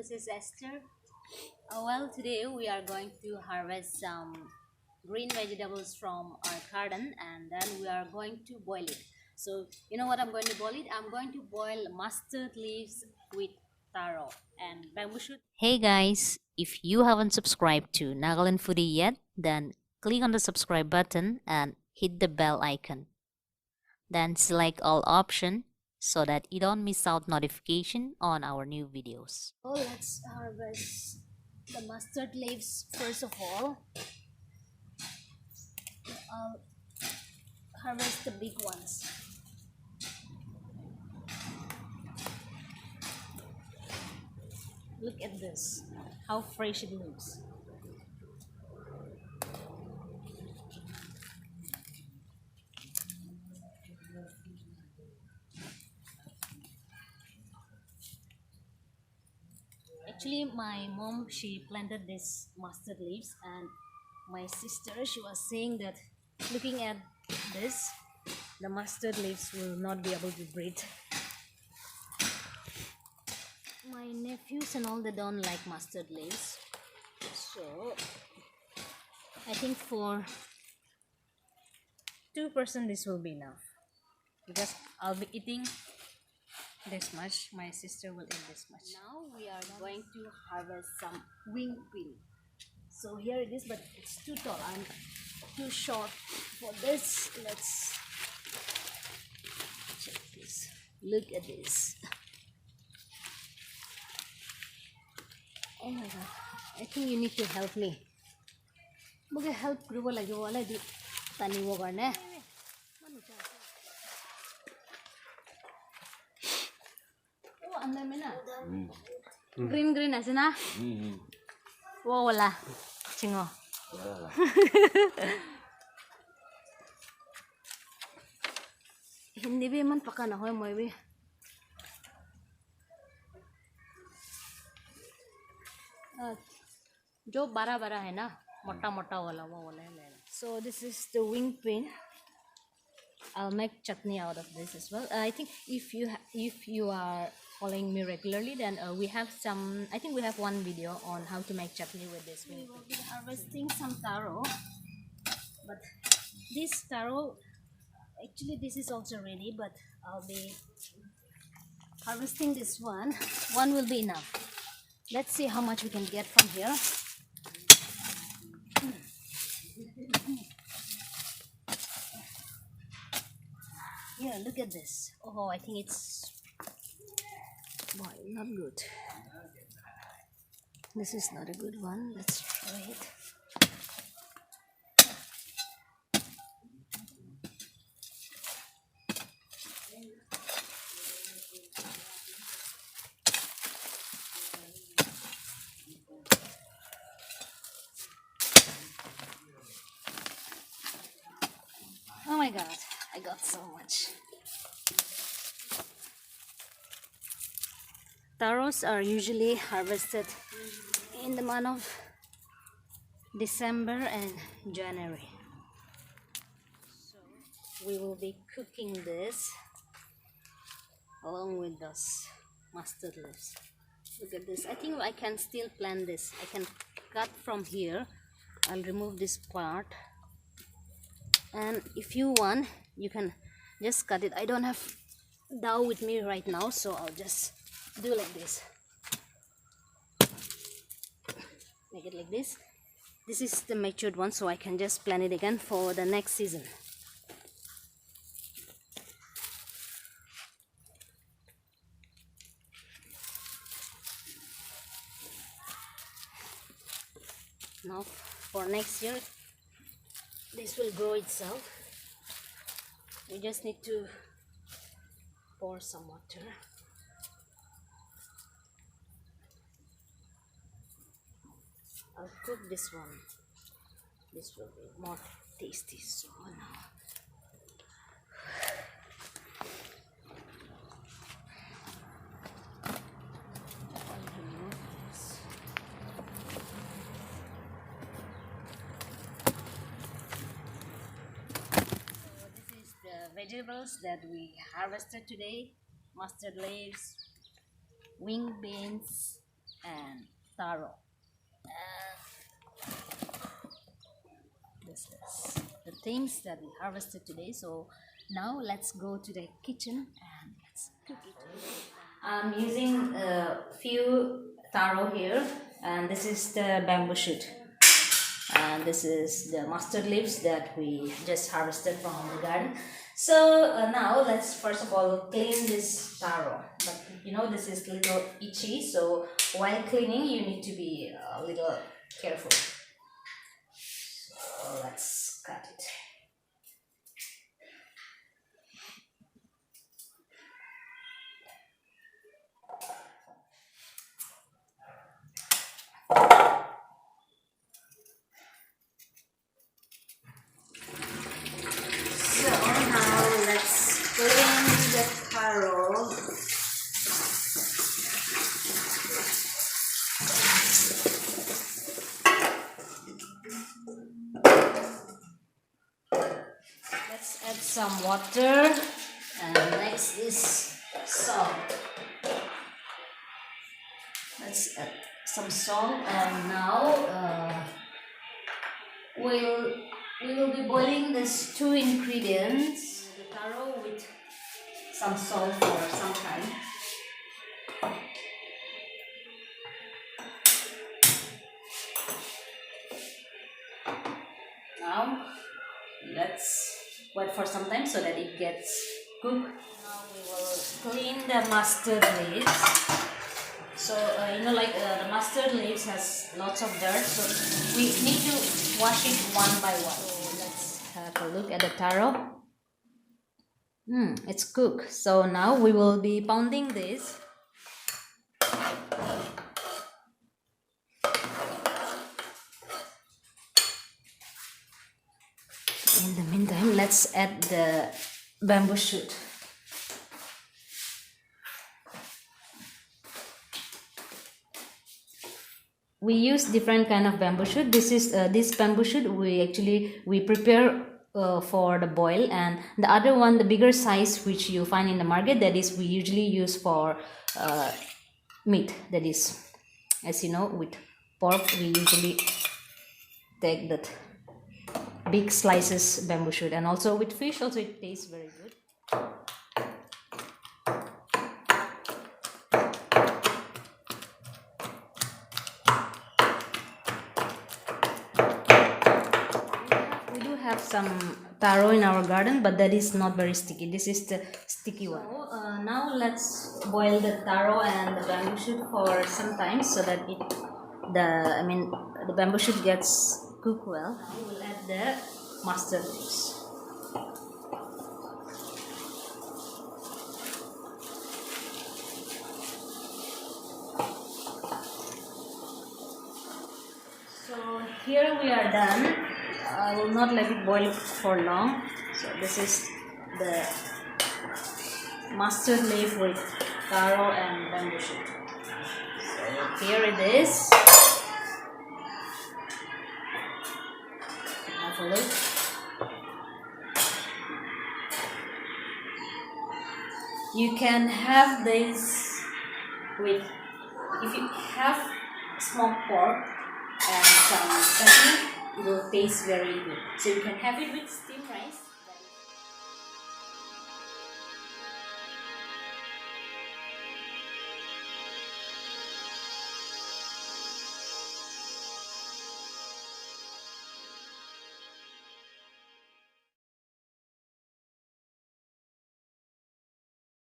this is Esther. Well, today we are going to harvest some green vegetables from our garden and then we are going to boil it. So, you know what I'm going to boil it? I'm going to boil mustard leaves with taro and bambooshoot. Hey guys, if you haven't subscribed to Nagaland Foodie yet, then click on the subscribe button and hit the bell icon. Then select all option so that you don't miss out notification on our new videos. Oh, let's harvest the mustard leaves first of all. I'll harvest the big ones. Look at this, how fresh it looks. Actually, my mom, she planted these mustard leaves, and my sister, she was saying that looking at this, the mustard leaves will not be able to breathe. My nephews and all, they don't like mustard leaves, so I think for 2% this will be enough, because I'll be eating this much, my sister will eat this much. Now we are going to harvest some wing bean. So here it is, but it's too tall. I'm too short for this. Let's check this. Look at this. Oh my god, I think you need to help me. Muge help krubo lagyo wala di tanibo garne. Oh, andar mein na green ase na. Wo wala chingo. Hindi भी मन पका ना होए मोय भी. जो बड़ा बड़ा है ना, मोटा मोटा वाला वो वाला है. So this is the wing bean. I'll make chutney out of this as well. I think if you are following me regularly, then we have some. I think we have one video on how to make chutney with this. We will be harvesting some taro, but this taro, actually this is also ready, but I'll be harvesting this one. One will be enough. Let's see how much we can get from here. Yeah, look at this. Oh, I think it's not good. This is not a good one. Let's try it. Oh my god, I got so much. Taros are usually harvested in the month of December and January. So we will be cooking this along with those mustard leaves. Look at this. I think I can still plant this. I can cut from here. I'll remove this part. And if you want, you can just cut it. I don't have dough with me right now, so I'll just do like this. Make it like this. This is the matured one, so I can just plant it again for the next season. Now for next year, this will grow itself. You just need to pour some water. I'll cook this one. This will be more tasty. So now vegetables that we harvested today: mustard leaves, wing beans, and taro. This is the things that we harvested today. So now let's go to the kitchen and let's cook it. I'm using a few taro here, and this is the bambooshoot, and this is the mustard leaves that we just harvested from the garden. So now let's first of all clean this taro, but you know this is a little itchy, so while cleaning you need to be a little careful. So let's cut it. So now let's clean the taro. Let's add some water, and next is salt. Let's add some salt, and now we will be boiling these two ingredients, the taro with some salt for some time. Now let's wait for some time so that it gets cooked. Now we will clean the mustard leaves. So you know, like the mustard leaves has lots of dirt, so we need to wash it one by one. So let's have a look at the taro. It's cooked. So now we will be pounding this. In the meantime, let's add the bambooshoot. We use different kind of bambooshoot. This is this bambooshoot we prepare for the boil, and the other one, the bigger size, which you find in the market, that is we usually use for meat. That is, as you know, with pork we usually take that big slices bambooshoot, and also with fish also it tastes very good. We do have some taro in our garden, but that is not very sticky. This is the sticky one. So now let's boil the taro and the bambooshoot for some time so that the bambooshoot gets cooked well. Now we'll add the mustard leaves. So here we are done. I will not let it boil for long. So this is the mustard leaf with taro and bambooshoot. So here it is. Have a look. You can have this with, if you have smoked pork and some chutney, it will taste very good. So you can have it with steamed rice.